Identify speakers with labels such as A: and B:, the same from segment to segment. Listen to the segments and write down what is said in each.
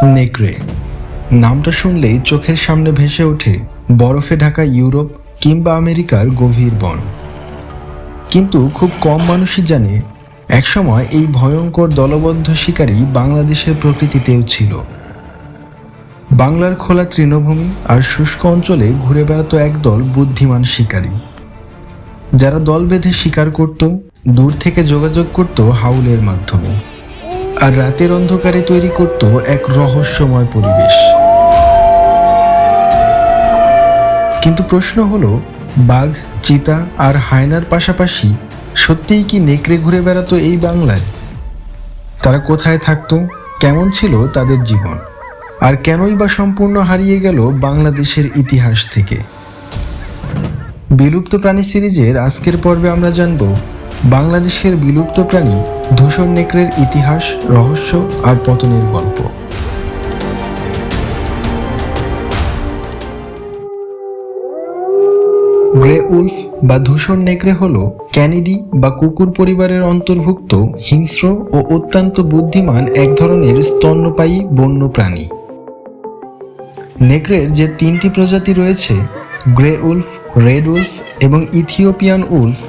A: নেকড়ে নামটা শুনলেই চোখের সামনে ভেসে ওঠে বরফে ঢাকা ইউরোপ কিংবা আমেরিকার গভীর বন। কিন্তু খুব কম মানুষই জানে একসময় এই ভয়ঙ্কর দলবদ্ধ শিকারী বাংলাদেশের প্রকৃতিতেও ছিল। বাংলার খোলা তৃণভূমি আর শুষ্ক অঞ্চলে ঘুরে বেড়াতো একদল বুদ্ধিমান শিকারী, যারা দল বেঁধে শিকার করত, দূর থেকে যোগাযোগ করত হাউলের মাধ্যমে, আর রাতের অন্ধকারে তৈরি করত এক রহস্যময় পরিবেশ। কিন্তু প্রশ্ন হলো, বাঘ, চিতা আর হায়নার পাশাপাশি সত্যিই কি নেকড়ে ঘুরে বেড়াতো এই বাংলায়? তারা কোথায় থাকতো, কেমন ছিল তাদের জীবন, আর কেনই বা সম্পূর্ণ হারিয়ে গেল বাংলাদেশের ইতিহাস থেকে? বিলুপ্ত প্রাণী সিরিজের আজকের পর্বে আমরা জানব বাংলাদেশের বিলুপ্ত প্রাণী ধূসর নেকড়ের ইতিহাস, রহস্য আর পতনের গল্প। গ্রে উলফ বা ধূসর নেকড়ে হল ক্যানিডি বা কুকুর পরিবারের অন্তর্ভুক্ত হিংস্র ও অত্যন্ত বুদ্ধিমান এক ধরনের স্তন্যপায়ী বন্য প্রাণী। নেকড়ের যে তিনটি প্রজাতি রয়েছে, গ্রে উলফ, রেড উলফ এবং ইথিওপিয়ান উলফ,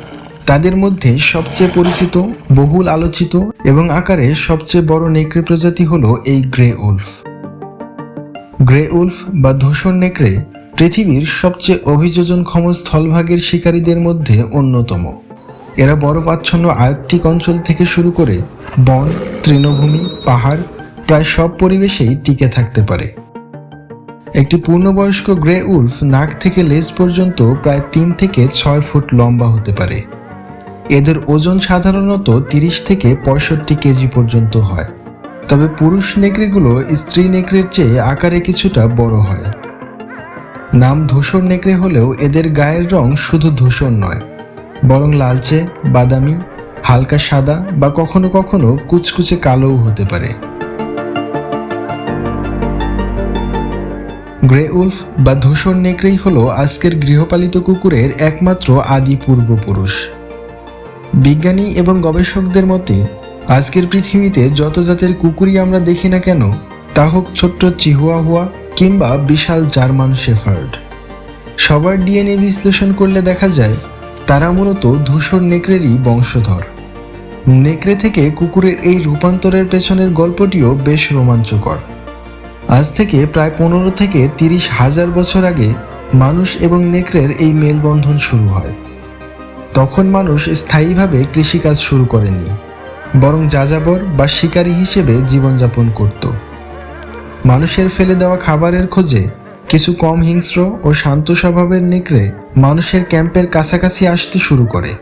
A: তাদের মধ্যে সবচেয়ে পরিচিত, বহুল আলোচিত এবং আকারে সবচেয়ে বড় নেকড়ে প্রজাতি হল এই গ্রে উলফ। গ্রে উলফ বা ধূসর নেকড়ে পৃথিবীর সবচেয়ে অভিযোজনক্ষম স্থলভাগের শিকারীদের মধ্যে অন্যতম। এরা বরফাচ্ছন্ন আর্কটিক অঞ্চল থেকে শুরু করে বন, তৃণভূমি, পাহাড়, প্রায় সব পরিবেশেই টিকে থাকতে পারে। একটি পূর্ণবয়স্ক গ্রে উলফ নাক থেকে লেজ পর্যন্ত প্রায় 3 থেকে 6 ফুট লম্বা হতে পারে। এদের ওজন সাধারণত 30 থেকে 65 কেজি পর্যন্ত হয়, তবে পুরুষ নেকড়েগুলো স্ত্রী নেকড়ের চেয়ে আকারে কিছুটা বড় হয়। নাম ধূসর নেকড়ে হলেও এদের গায়ের রং শুধু ধূসর নয়, বরং লালচে, বাদামি, হালকা সাদা বা কখনো কখনো কুচকুচে কালোও হতে পারে। গ্রে উলফ বা ধূসর নেকড়েই হলো আজকের গৃহপালিত কুকুরের একমাত্র আদি পূর্বপুরুষ। বিজ্ঞানী এবং গবেষকদের মতে আজকের পৃথিবীতে যত জাতের কুকুরই আমরা দেখি না কেন, তা হোক ছোট্ট চিহুয়াহুয়া কিংবা বিশাল জার্মান শেফার্ড, সবার ডিএনএ বিশ্লেষণ করলে দেখা যায় তারা মূলত ধূসর নেকড়েরই বংশধর। নেকড়ে থেকে কুকুরের এই রূপান্তরের পেছনের গল্পটিও বেশ রোমাঞ্চকর। আজ থেকে প্রায় 15 থেকে 30 হাজার বছর আগে মানুষ এবং নেকড়ের এই মেলবন্ধন শুরু হয়। তখন মানুষ স্থায়ীভাবে কৃষিকাজ শুরু করেনি, বরং যাযাবর বা শিকারী হিসেবে জীবনযাপন করত। মানুষের ফেলে দেওয়া খাবারের খোঁজে কিছু কম হিংস্র ও শান্ত স্বভাবের নেকড়ে মানুষের ক্যাম্পের কাছাকাছি আসতে শুরু করে।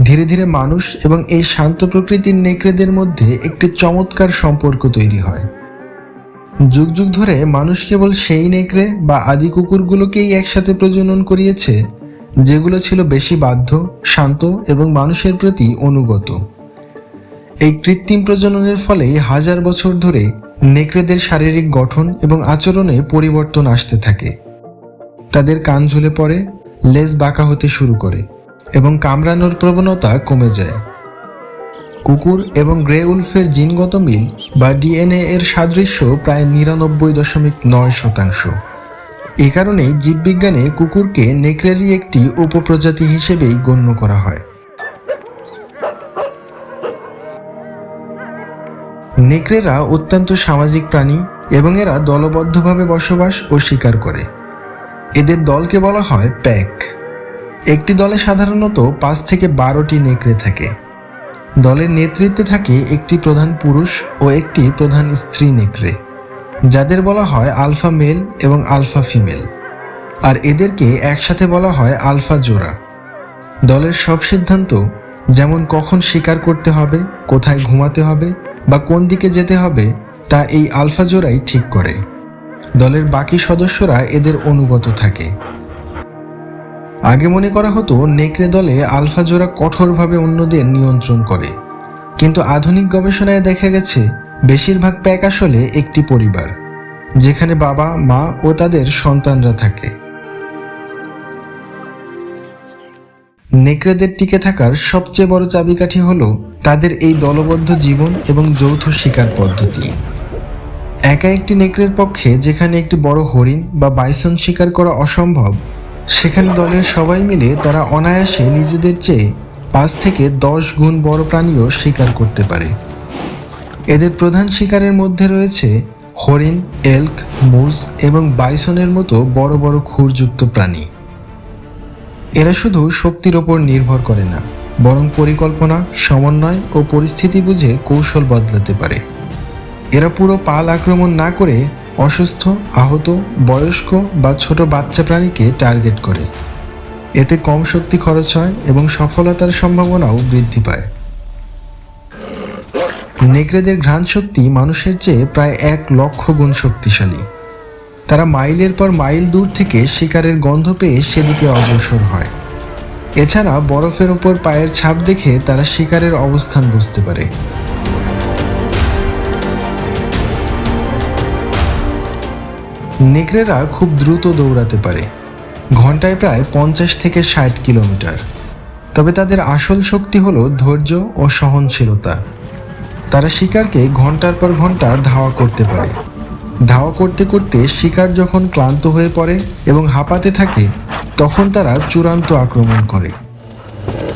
A: ধীরে ধীরে মানুষ এবং এই শান্ত প্রকৃতির নেকড়েদের মধ্যে একটি চমৎকার সম্পর্ক তৈরি হয়। যুগ যুগ ধরে মানুষ কেবল সেই নেকড়ে বা আদি কুকুরগুলোকেই একসাথে প্রজনন করিয়েছে যেগুলো ছিল বেশি বাধ্য, শান্ত এবং মানুষের প্রতি অনুগত। এই কৃত্রিম প্রজননের ফলেই হাজার বছর ধরে নেকড়েদের শারীরিক গঠন এবং আচরণে পরিবর্তন আসতে থাকে। তাদের কান ঝুলে পড়ে, লেজ বাঁকা হতে শুরু করে এবং কামড়ানোর প্রবণতা কমে যায়। কুকুর এবং গ্রে উলফের জিনগত মিল বা ডিএনএ এর সাদৃশ্য প্রায় 99.9%। এ কারণেই জীববিজ্ঞানে কুকুরকে নেকড়েরই একটি উপপ্রজাতি হিসেবেই গণ্য করা হয়। নেকড়েরা অত্যন্ত সামাজিক প্রাণী এবং এরা দলবদ্ধভাবে বসবাস ও শিকার করে। এদের দলকে বলা হয় প্যাক। একটি দলে সাধারণত 5 থেকে 12টি নেকড়ে থাকে। দলের নেতৃত্বে থাকে একটি প্রধান পুরুষ ও একটি প্রধান স্ত্রী নেকড়ে, যাদের বলা হয় আলফা মেল এবং আলফা ফিমেল, আর এদেরকে একসাথে বলা হয় আলফা জোড়া। দলের সব সিদ্ধান্ত, যেমন কখন শিকার করতে হবে, কোথায় ঘুমাতে হবে বা কোন দিকে যেতে হবে, তা এই আলফা জোড়াই ঠিক করে। দলের বাকি সদস্যরা এদের অনুগত থাকে। আগে মনে করা হতো নেকড়ে দলে আলফা জোড়া কঠোরভাবে অন্যদের নিয়ন্ত্রণ করে, কিন্তু আধুনিক গবেষণায় দেখা গেছে বেশিরভাগ প্যাক আসলে একটি পরিবার, যেখানে বাবা, মা ও তাদের সন্তানরা থাকে। নেকড়েদের টিকে থাকার সবচেয়ে বড় চাবিকাঠি হলো তাদের এই দলবদ্ধ জীবন এবং যৌথ শিকার পদ্ধতি। একা একটি নেকড়ের পক্ষে যেখানে একটি বড় হরিণ বা বাইসন শিকার করা অসম্ভব, সেখানে দলের সবাই মিলে তারা অনায়াসে নিজেদের চেয়ে 5 থেকে 10 গুণ বড় প্রাণীও শিকার করতে পারে। এদের প্রধান শিকারের মধ্যে রয়েছে হরিণ, এল্ক, মুজ এবং বাইসনের মতো বড় বড় খুরযুক্ত প্রাণী। এরা শুধু শক্তির ওপর নির্ভর করে না, বরং পরিকল্পনা, সমন্বয় ও পরিস্থিতি বুঝে কৌশল বদলাতে পারে। এরা পুরো পাল আক্রমণ না করে অসুস্থ, আহত, বয়স্ক বা ছোট বাচ্চা প্রাণীকে টার্গেট করে। এতে কম শক্তি খরচ হয় এবং সফলতার সম্ভাবনাও বৃদ্ধি পায়। নেকড়েদের ঘ্রাণ শক্তি মানুষের চেয়ে প্রায় 1 লক্ষ গুণ শক্তিশালী। তারা মাইলের পর মাইল দূর থেকে শিকারের গন্ধ পেয়ে সেদিকে অগ্রসর হয়। এছাড়া বরফের ওপর পায়ের ছাপ দেখে তারা শিকারের অবস্থান বুঝতে পারে। নেকড়েরা খুব দ্রুত দৌড়াতে পারে, ঘন্টায় প্রায় 50 থেকে 60 কিলোমিটার। তবে তাদের আসল শক্তি হলো ধৈর্য ও সহনশীলতা। তারা শিকারকে ঘন্টার পর ঘন্টা ধাওয়া করতে পারে। ধাওয়া করতে করতে শিকার যখন ক্লান্ত হয়ে পড়ে এবং হাঁপাতে থাকে, তখন তারা চূড়ান্ত আক্রমণ করে।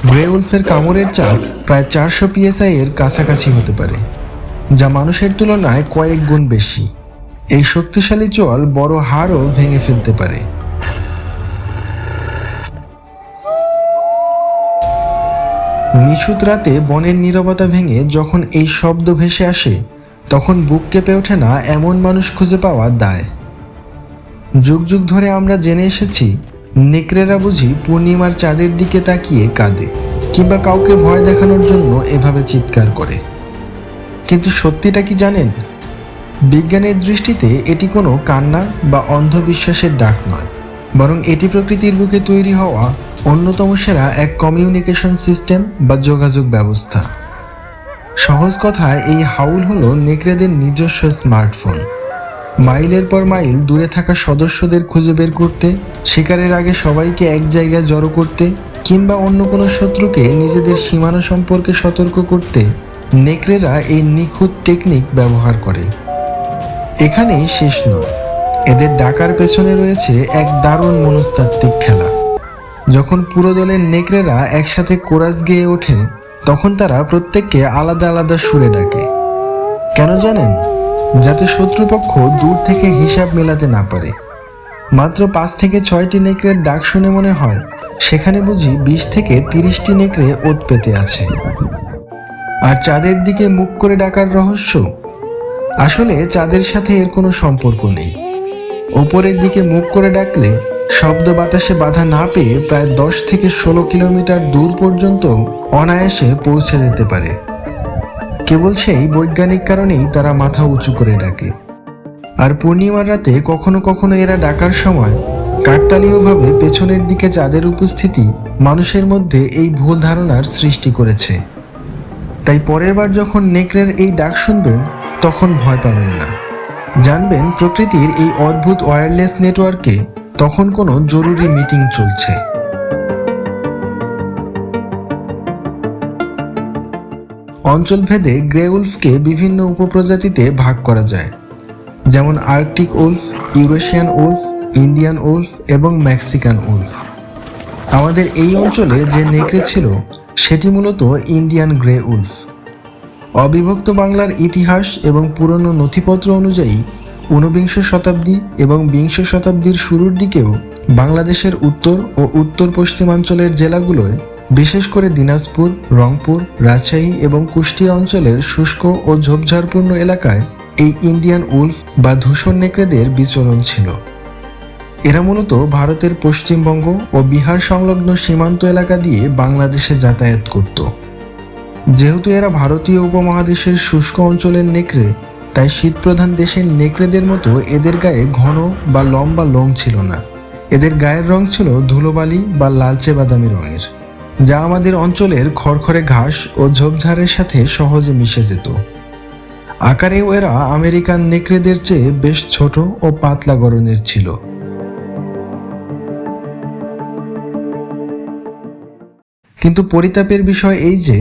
A: গ্রে উলফের কামড়ের চাপ প্রায় 400 PSI এর কাছাকাছি হতে পারে, যা মানুষের তুলনায় কয়েক গুণ বেশি। এই শক্তিশালী চোয়াল বড় হাড়ও ভেঙে ফেলতে পারে। নিশুত রাতে বনের নীরবতা ভেঙে যখন এই শব্দ ভেসে আসে, তখন বুক কেঁপে ওঠে না এমন মানুষ খুঁজে পাওয়া দায়। যুগ যুগ ধরে আমরা জেনে এসেছি, নেকড়েরা বুঝি পূর্ণিমার চাঁদের দিকে তাকিয়ে কাঁদে কিংবা কাউকে ভয় দেখানোর জন্য এভাবে চিৎকার করে। কিন্তু সত্যিটা কি জানেন? বিজ্ঞানের দৃষ্টিতে এটি কোনো কান্না বা অন্ধবিশ্বাসের ডাক নয়, বরং এটি প্রকৃতির বুকে তৈরি হওয়া অন্যতম সেরা এক কমিউনিকেশন সিস্টেম বা যোগাযোগ ব্যবস্থা। সহজ কথায় এই হাউল হলো নেকড়েদের নিজস্ব স্মার্টফোন। মাইলের পর মাইল দূরে থাকা সদস্যদের খুঁজে বের করতে, শিকারের আগে সবাইকে এক জায়গায় জড়ো করতে কিংবা অন্য কোনো শত্রুকে নিজেদের সীমানা সম্পর্কে সতর্ক করতে নেকড়েরা এই নিখুঁত টেকনিক ব্যবহার করে। এখানেই শেষ নয়, এদের ডাকার পেছনে রয়েছে এক দারুণ মনস্তাত্ত্বিক খেলা। যখন পুরো দলের নেকড়েরা একসাথে কোরাস গেয়ে ওঠে, তখন তারা প্রত্যেককে আলাদা আলাদা সুরে ডাকে। কেন জানেন? যাতে শত্রুপক্ষ দূর থেকে হিসাব মেলাতে না পারে। মাত্র 5 থেকে 6টি নেকড়ের ডাক শুনে মনে হয় সেখানে বুঝি 20 থেকে 30টি নেকড়ে ওত পেতে আছে। আর চাঁদের দিকে মুখ করে ডাকার রহস্য? আসলে চাঁদের সাথে এর কোনো সম্পর্ক নেই। ওপরের দিকে মুখ করে ডাকলে শব্দ বাতাসে বাধা না পেয়ে প্রায় 10 থেকে 16 কিলোমিটার দূর পর্যন্ত অনায়াসে পৌঁছে যেতে পারে। কেবল সেই বৈজ্ঞানিক কারণেই তারা মাথা উঁচু করে ডাকে। আর পূর্ণিমার রাতে কখনো কখনো এরা ডাকার সময় কাকতালীয়ভাবে পেছনের দিকে চাঁদের উপস্থিতি মানুষের মধ্যে এই ভুল ধারণার সৃষ্টি করেছে। তাই পরের বার যখন নেকড়ের এই ডাক শুনবেন, তখন ভয় পাবেন না। জানবেন প্রকৃতির এই অদ্ভুত ওয়্যারলেস নেটওয়ার্কে তখন কোনো জরুরি মিটিং চলছে। অঞ্চলভেদে গ্রে উলফকে বিভিন্ন উপপ্রজাতিতে ভাগ করা যায়, যেমন Arctic Wolf, Eurasian Wolf, Indian Wolf এবং মেক্সিকান উলফ। আমাদের এই অঞ্চলে যে নেকড়ে ছিল সেটি মূলত ইন্ডিয়ান গ্রে উলফ। অবিভক্ত বাংলার ইতিহাস এবং পুরনো নথিপত্র অনুযায়ী 19 শতাব্দী এবং 20 শতাব্দীর শুরুর দিকেও বাংলাদেশের উত্তর ও উত্তর পশ্চিমাঞ্চলের জেলাগুলোয়, বিশেষ করে দিনাজপুর, রংপুর, রাজশাহী এবং কুষ্টিয়া অঞ্চলের শুষ্ক ও ঝোপঝাড়পূর্ণ এলাকায় এই ইন্ডিয়ান উলফ বা ধূসর নেকড়েদের বিচরণ ছিল। এরা মূলত ভারতের পশ্চিমবঙ্গ ও বিহার সংলগ্ন সীমান্ত এলাকা দিয়ে বাংলাদেশে যাতায়াত করত। যেহেতু এরা ভারতীয় উপমহাদেশের শুষ্ক অঞ্চলের নেকড়ে, তাই শীতপ্রধান দেশের নেকড়েদের মতো এদের গায়ে ঘন বা লম্বা লোম ছিল না। এদের গায়ের রং ছিল ধুলোবালি বা লালচে বাদামি রঙের, যা আমাদের অঞ্চলের খড়খড়ে ঘাস ও ঝোপঝাড়ের সাথে সহজে মিশে যেত। আকারেও এরা আমেরিকান নেকড়েদের চেয়ে বেশ ছোট ও পাতলা গড়নের ছিল। কিন্তু পরিতাপের বিষয় এই যে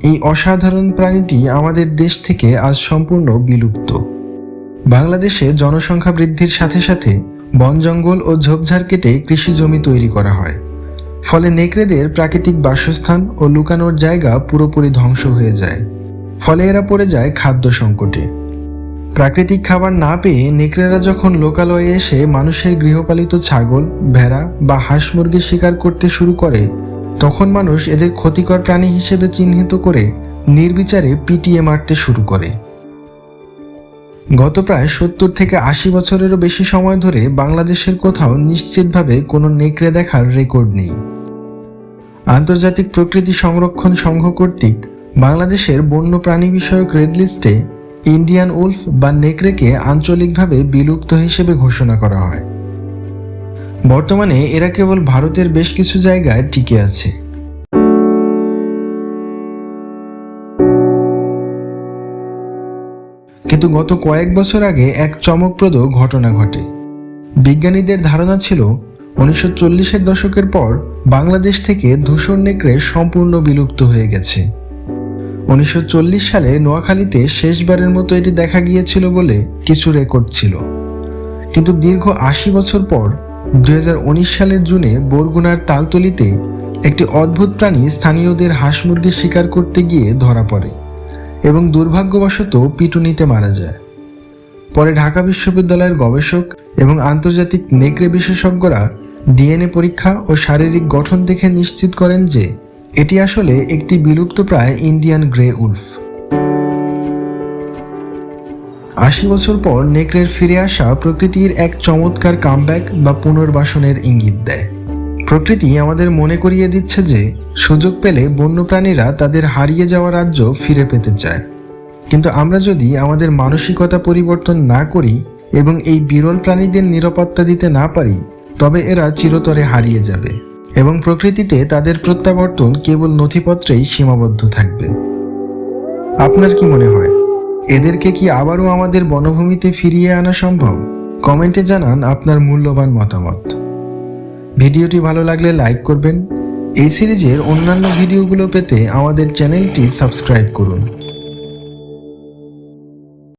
A: এই অসাধারণ প্রাণীটি আমাদের দেশ থেকে আজ সম্পূর্ণ বিলুপ্ত। বাংলাদেশে জনসংখ্যা বৃদ্ধির সাথে সাথে বন জঙ্গল ও ঝোপঝাড় কেটে কৃষি জমি তৈরি করা হয়। ফলে নেকড়েদের প্রাকৃতিক বাসস্থান ও লুকানোর জায়গা পুরোপুরি ধ্বংস হয়ে যায়। ফলে এরা পড়ে যায় খাদ্য সংকটে। প্রাকৃতিক খাবার না পেয়ে নেকড়েরা যখন লোকালয়ে এসে মানুষের গৃহপালিত ছাগল, ভেড়া বা হাঁস মুরগি শিকার করতে শুরু করে, তখন মানুষ এদের ক্ষতিকর প্রাণী হিসেবে চিহ্নিত করে নির্বিচারে পিটিয়ে মারতে শুরু করে। গত প্রায় 70 থেকে 80 বছরেরও বেশি সময় ধরে বাংলাদেশের কোথাও নিশ্চিতভাবে কোনো নেকড়ে দেখার রেকর্ড নেই। আন্তর্জাতিক প্রকৃতি সংরক্ষণ সংঘ কর্তৃক বাংলাদেশের বন্য প্রাণী বিষয়ক রেড লিস্টে ইন্ডিয়ান উলফ বা নেকড়েকে আঞ্চলিকভাবে বিলুপ্ত হিসেবে ঘোষণা করা হয়। বর্তমানে এরা কেবল ভারতের বেশ কিছু জায়গায় টিকে আছে। কিন্তু গত কয়েক বছর আগে এক চমকপ্রদ ঘটনা ঘটে। বিজ্ঞানীদের ধারণা ছিল 1940-এর দশকের পর বাংলাদেশ থেকে ধূসর নেকড়ে সম্পূর্ণ বিলুপ্ত হয়ে গেছে। 1940 সালে নোয়াখালীতে শেষবারের মতো এটি দেখা গিয়েছিল বলে কিছু রেকর্ড ছিল। কিন্তু দীর্ঘ 80 বছর পর 2019 সালের জুনে বরগুনার তালতলিতে একটি অদ্ভুত প্রাণী স্থানীয়দের হাঁস মুরগি শিকার করতে গিয়ে ধরা পড়ে এবং দুর্ভাগ্যবশত পিটুনিতে মারা যায়। পরে ঢাকা বিশ্ববিদ্যালয়ের গবেষক এবং আন্তর্জাতিক নেকড়ে বিশেষজ্ঞরা ডিএনএ পরীক্ষা ও শারীরিক গঠন দেখে নিশ্চিত করেন যে এটি আসলে একটি বিলুপ্তপ্রায় ইন্ডিয়ান গ্রে উলফ। 80 বছর পর নেকড়ের ফিরে আসা প্রকৃতির এক চমৎকার কামব্যাক বা পুনর্বাসনের ইঙ্গিত দেয়। প্রকৃতি আমাদের মনে করিয়ে দিচ্ছে যে সুযোগ পেলে বন্যপ্রাণীরা তাদের হারিয়ে যাওয়া রাজ্য ফিরে পেতে চায়। কিন্তু আমরা যদি আমাদের মানসিকতা পরিবর্তন না করি এবং এই বিরল প্রাণীদের নিরাপত্তা দিতে না পারি, তবে এরা চিরতরে হারিয়ে যাবে এবং প্রকৃতিতে তাদের প্রত্যাবর্তন কেবল নথিপত্রেই সীমাবদ্ধ থাকবে। আপনার কি মনে হয়, এদেরকে কি আবারও আমাদের বনভূমিতে ফিরিয়ে আনা সম্ভব? কমেন্টে জানান আপনার মূল্যবান মতামত। ভিডিওটি ভালো লাগলে লাইক করবেন। এই সিরিজের অন্যান্য ভিডিওগুলো পেতে আমাদের চ্যানেলটি সাবস্ক্রাইব করুন।